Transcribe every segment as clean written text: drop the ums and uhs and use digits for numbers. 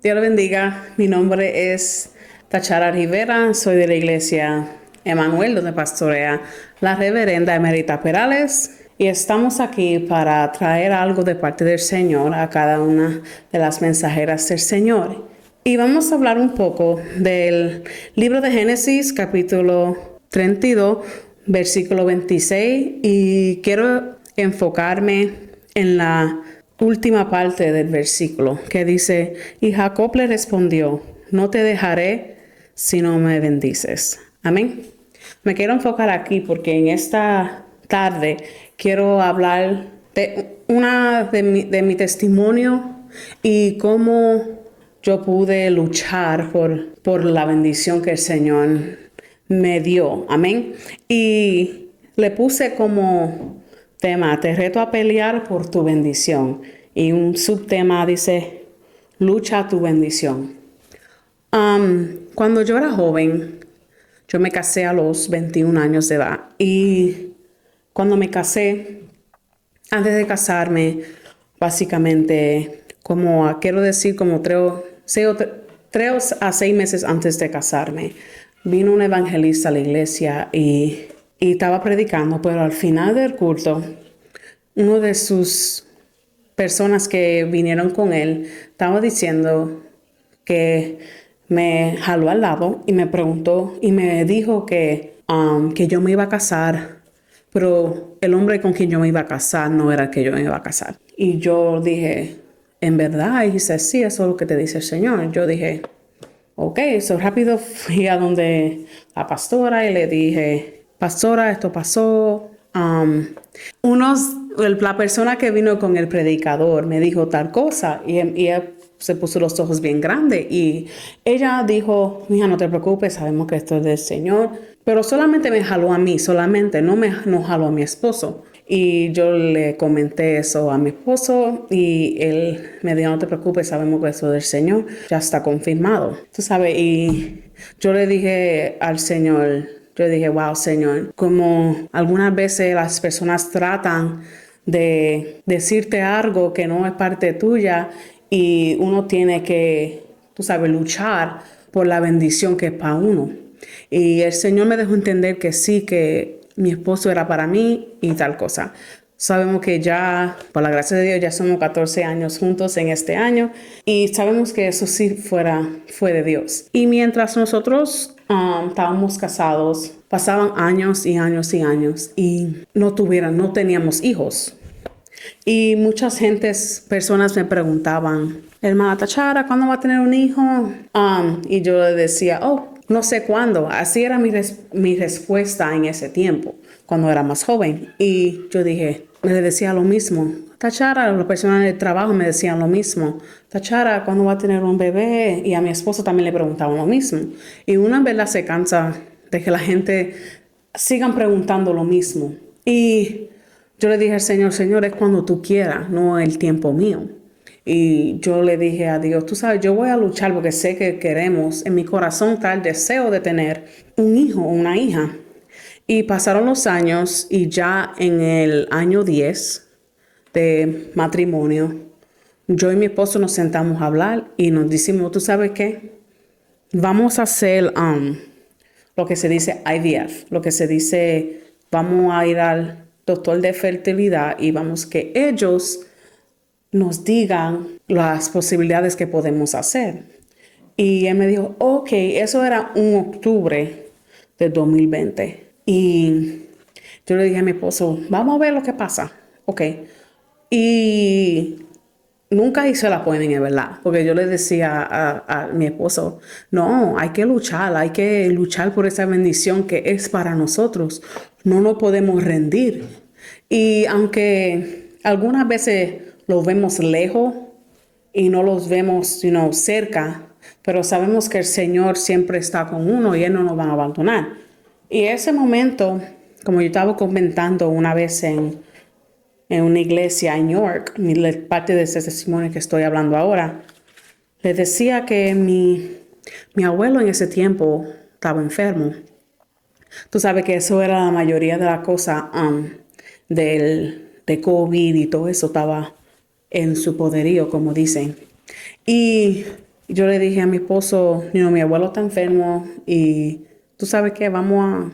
Dios le bendiga. Mi nombre es Tachara Rivera. Soy de la iglesia Emanuel, donde pastorea la reverenda Emerita Perales. Y estamos aquí para traer algo de parte del Señor a cada una de las mensajeras del Señor. Y vamos a hablar un poco del libro de Génesis, capítulo 32, versículo 26. Y quiero enfocarme en la última parte del versículo que dice: y Jacob le respondió, no te dejaré si no me bendices. Amén. Me quiero enfocar aquí porque en esta tarde quiero hablar de mi testimonio y cómo yo pude luchar por la bendición que el Señor me dio. Amén. Y le puse como tema: te reto a pelear por tu bendición. Y un subtema dice: lucha tu bendición. Cuando yo era joven, yo me casé a los 21 años de edad. Y cuando me casé, antes de casarme, básicamente, quiero decir, como 3 a 6 meses antes de casarme, vino un evangelista a la iglesia y estaba predicando, pero al final del culto, uno de sus personas que vinieron con él estaba diciendo que me jaló al lado y me preguntó y me dijo que yo me iba a casar, pero el hombre con quien yo me iba a casar no era el que yo me iba a casar. Y yo dije, ¿en verdad? Y dice, sí, eso es lo que te dice el Señor. Yo dije, ok, rápido fui a donde la pastora y le dije, pastora, esto pasó. La persona que vino con el predicador me dijo tal cosa y ella se puso los ojos bien grandes y ella dijo, mija, no te preocupes, sabemos que esto es del Señor, pero solamente me jaló a mí, no jaló a mi esposo. Y yo le comenté eso a mi esposo y él me dijo, no te preocupes, sabemos que eso es del Señor, ya está confirmado. Tú sabes, y yo le dije al Señor, yo dije, wow, Señor, como algunas veces las personas tratan de decirte algo que no es parte tuya y uno tiene que, tú sabes, luchar por la bendición que es para uno. Y el Señor me dejó entender que sí, que mi esposo era para mí y tal cosa. Sabemos que ya, por la gracia de Dios, ya somos 14 años juntos en este año y sabemos que eso sí fue de Dios. Y mientras nosotros estábamos casados, pasaban años y años y años y no teníamos hijos. Y muchas personas me preguntaban, hermana Tachara, ¿cuándo va a tener un hijo? Y yo le decía, no sé cuándo. Así era mi respuesta en ese tiempo, cuando era más joven. Y yo le decía lo mismo. Tachara, las personas del trabajo me decían lo mismo. Tachara, ¿cuándo va a tener un bebé? Y a mi esposo también le preguntaban lo mismo. Y una vez se cansa de que la gente sigan preguntando lo mismo. Y yo le dije al Señor, Señor, es cuando tú quieras, no el tiempo mío. Y yo le dije a Dios, tú sabes, yo voy a luchar porque sé que queremos, en mi corazón está el deseo de tener un hijo o una hija. Y pasaron los años y ya en el año 10 de matrimonio, yo y mi esposo nos sentamos a hablar y nos decimos, ¿tú sabes qué? Vamos a hacer lo que se dice IVF, lo que se dice, vamos a ir al doctor de fertilidad y vamos que ellos nos digan las posibilidades que podemos hacer. Y él me dijo, ok, eso era un octubre del 2020. Y yo le dije a mi esposo, vamos a ver lo que pasa. Ok. Y nunca hice la appointment, es verdad, porque yo le decía a mi esposo, no, hay que luchar por esa bendición que es para nosotros. No nos podemos rendir. Y aunque algunas veces los vemos lejos y no los vemos, cerca, pero sabemos que el Señor siempre está con uno y Él no nos va a abandonar. Y ese momento, como yo estaba comentando una vez en una iglesia en York, parte de ese testimonio que estoy hablando ahora, les decía que mi abuelo en ese tiempo estaba enfermo. Tú sabes que eso era la mayoría de la cosa de COVID y todo eso estaba en su poderío, como dicen. Y Y yo le dije a mi esposo, mi abuelo está enfermo y tú sabes qué, vamos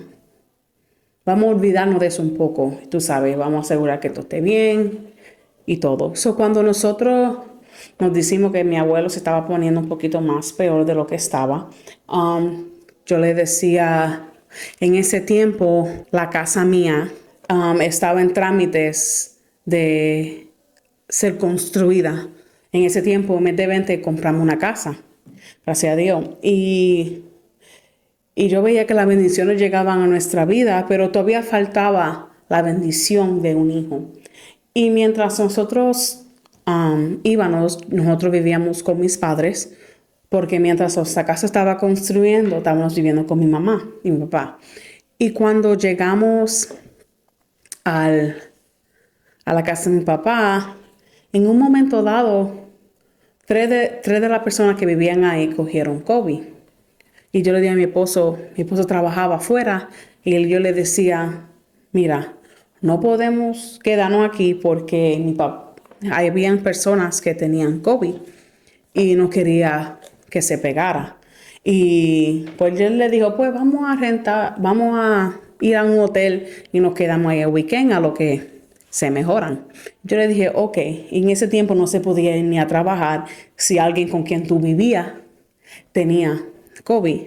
a olvidarnos de eso un poco. Tú sabes, vamos a asegurar que todo esté bien y todo. So, cuando nosotros nos decimos que mi abuelo se estaba poniendo un poquito más peor de lo que estaba, yo le decía, en ese tiempo, la casa mía estaba en trámites de ser construida. En ese tiempo, en 2020, compramos una casa, gracias a Dios. Y yo veía que las bendiciones llegaban a nuestra vida, pero todavía faltaba la bendición de un hijo. Y mientras nosotros íbamos, nosotros vivíamos con mis padres, porque mientras esta casa estaba construyendo, estábamos viviendo con mi mamá y mi papá. Y cuando llegamos al, a la casa de mi papá, en un momento dado, tres de las personas que vivían ahí cogieron COVID. Y yo le dije a mi esposo trabajaba afuera, y yo le decía, mira, no podemos quedarnos aquí porque habían personas que tenían COVID y no quería que se pegara. Y pues él le dijo, pues vamos a rentar, vamos a ir a un hotel y nos quedamos ahí el weekend a lo que se mejoran. Yo le dije, ok, y en ese tiempo no se podía ir ni a trabajar si alguien con quien tú vivías tenía COVID.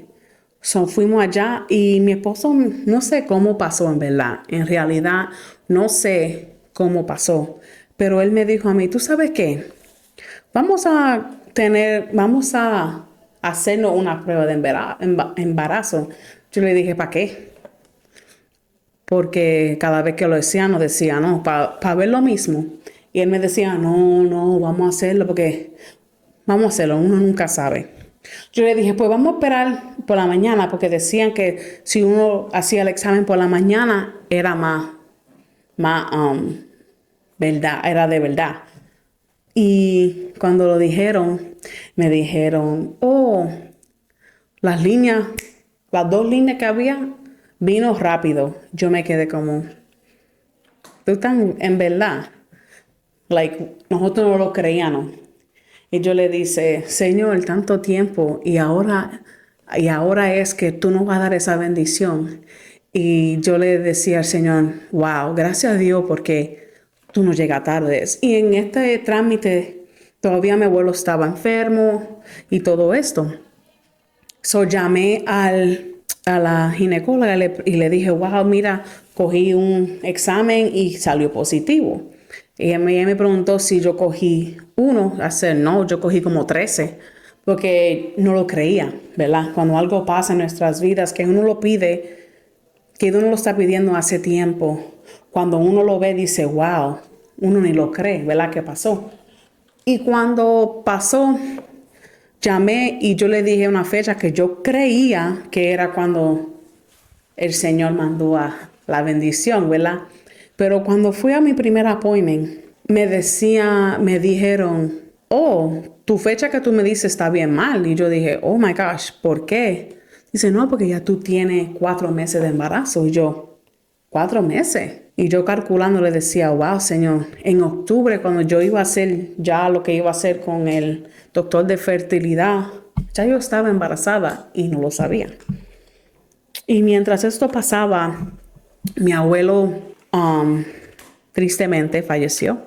So, fuimos allá y mi esposo no sé cómo pasó en verdad. En realidad no sé cómo pasó. Pero él me dijo a mí, ¿tú sabes qué? Vamos a hacernos una prueba de embarazo. Yo le dije, ¿para qué? Porque cada vez que lo decía, nos decía, no, para ver lo mismo. Y él me decía, no, vamos a hacerlo porque vamos a hacerlo, uno nunca sabe. Yo le dije, pues vamos a esperar por la mañana, porque decían que si uno hacía el examen por la mañana, era más verdad, era de verdad. Y cuando lo dijeron, me dijeron, oh, las líneas, las dos líneas que había, vino rápido. Yo me quedé como, tú estás en verdad. Like, nosotros no lo creíamos. Y yo le dije, Señor, tanto tiempo y ahora es que tú nos vas a dar esa bendición. Y yo le decía al Señor, wow, gracias a Dios porque tú no llegas tarde. Y en este trámite todavía mi abuelo estaba enfermo y todo esto. So llamé a la ginecóloga y le dije, wow, mira, cogí un examen y salió positivo. Y ella me preguntó si yo cogí uno, no, yo cogí como 13, porque no lo creía, ¿verdad? Cuando algo pasa en nuestras vidas, que uno lo pide, que uno lo está pidiendo hace tiempo, cuando uno lo ve, dice, wow, uno ni lo cree, ¿verdad? ¿Qué pasó? Y cuando pasó, llamé y yo le dije una fecha que yo creía que era cuando el Señor mandó a la bendición, ¿verdad? Pero cuando fui a mi primer appointment, me dijeron, oh, tu fecha que tú me dices está bien mal. Y yo dije, oh my gosh, ¿por qué? Dice, no, porque ya tú tienes 4 meses de embarazo. Y yo, 4 meses. Y yo calculando le decía, wow, Señor, en octubre cuando yo iba a hacer ya lo que iba a hacer con el doctor de fertilidad, ya yo estaba embarazada y no lo sabía. Y mientras esto pasaba, mi abuelo tristemente falleció.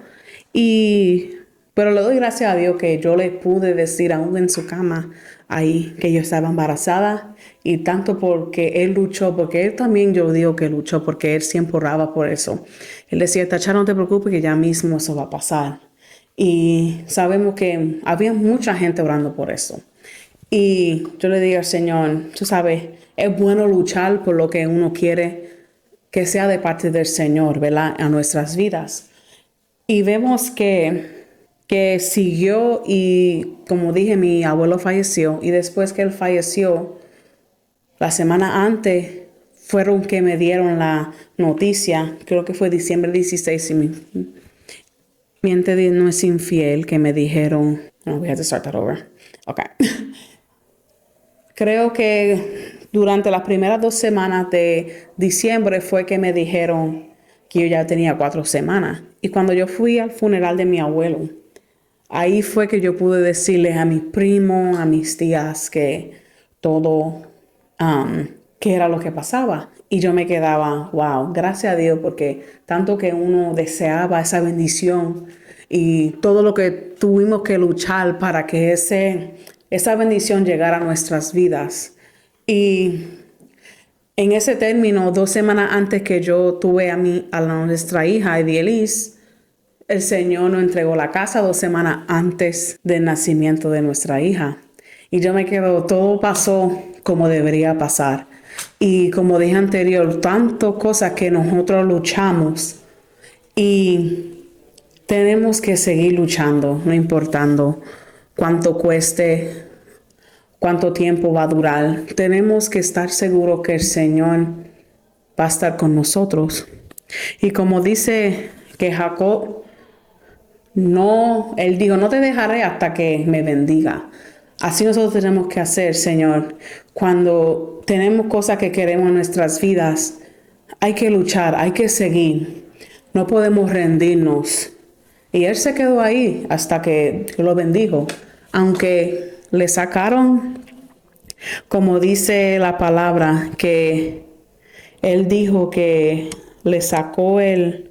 Pero le doy gracias a Dios que yo le pude decir aún en su cama ahí que yo estaba embarazada, y tanto porque él luchó, porque él también, yo digo que luchó, porque él siempre oraba por eso. Él decía, Tacha, no te preocupes que ya mismo eso va a pasar. Y sabemos que había mucha gente orando por eso. Y yo le digo al Señor, tú sabes, es bueno luchar por lo que uno quiere que sea de parte del Señor, ¿verdad? A nuestras vidas. Y vemos que siguió y, como dije, mi abuelo falleció. Y después que él falleció, la semana antes, fueron que me dieron la noticia, creo que fue diciembre 16, si mi mente no es infiel, que me dijeron, no, we have to start that over. Okay. Creo que durante las primeras 2 semanas de diciembre fue que me dijeron que yo ya tenía 4 semanas. Y cuando yo fui al funeral de mi abuelo, Ahí fue que yo pude decirle a mi primo, a mis tías, que todo, qué era lo que pasaba. Y yo me quedaba, wow, gracias a Dios, porque tanto que uno deseaba esa bendición y todo lo que tuvimos que luchar para que esa bendición llegara a nuestras vidas. Y en ese término, 2 semanas antes que yo tuve a nuestra hija, Edielis, el Señor nos entregó la casa 2 semanas antes del nacimiento de nuestra hija. Y yo me quedo, todo pasó como debería pasar. Y como dije anterior, tantas cosas que nosotros luchamos y tenemos que seguir luchando, no importando cuánto cueste, cuánto tiempo va a durar. Tenemos que estar seguros que el Señor va a estar con nosotros. Y como dice que Jacob, no, él dijo, no te dejaré hasta que me bendiga. Así nosotros tenemos que hacer, Señor. Cuando tenemos cosas que queremos en nuestras vidas, hay que luchar, hay que seguir. No podemos rendirnos. Y él se quedó ahí hasta que lo bendijo. Aunque le sacaron, como dice la palabra, que él dijo que le sacó el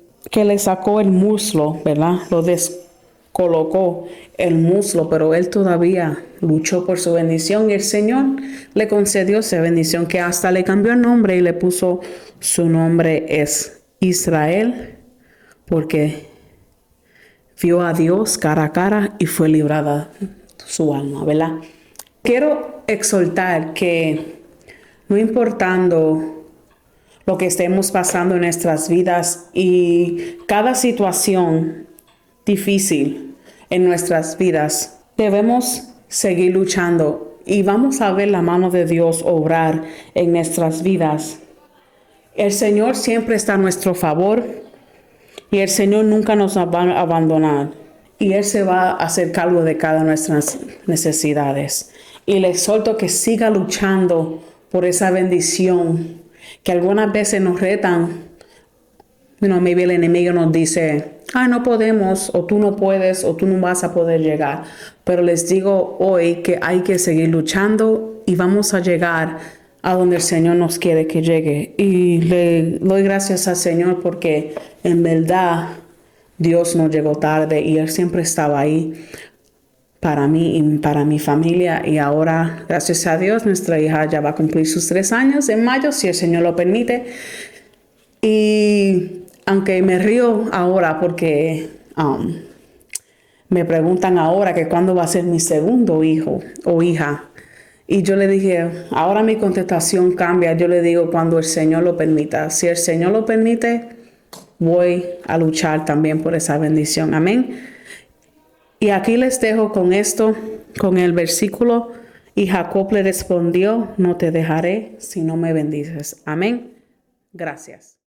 muslo, ¿verdad? Lo descolocó el muslo, pero él todavía luchó por su bendición y el Señor le concedió esa bendición, que hasta le cambió el nombre y le puso su nombre es Israel, porque vio a Dios cara a cara y fue librada su alma, ¿verdad? Quiero exhortar que no importando lo que estemos pasando en nuestras vidas y cada situación difícil en nuestras vidas, debemos seguir luchando y vamos a ver la mano de Dios obrar en nuestras vidas. El Señor siempre está a nuestro favor y el Señor nunca nos va a abandonar y Él se va a hacer cargo de cada nuestras necesidades. Y le exhorto que siga luchando por esa bendición que algunas veces nos retan. Maybe el enemigo nos dice, no podemos, o tú no puedes, o tú no vas a poder llegar. Pero les digo hoy que hay que seguir luchando y vamos a llegar a donde el Señor nos quiere que llegue. Y le doy gracias al Señor porque en verdad Dios no llegó tarde y Él siempre estaba ahí para mí y para mi familia. Y ahora, gracias a Dios, nuestra hija ya va a cumplir sus 3 años en mayo, si el Señor lo permite. Y aunque me río ahora porque me preguntan ahora que cuándo va a ser mi segundo hijo o hija. Y yo le dije, ahora mi contestación cambia. Yo le digo cuando el Señor lo permita. Si el Señor lo permite, voy a luchar también por esa bendición. Amén. Y aquí les dejo con esto, con el versículo. Y Jacob le respondió, no te dejaré si no me bendices. Amén. Gracias.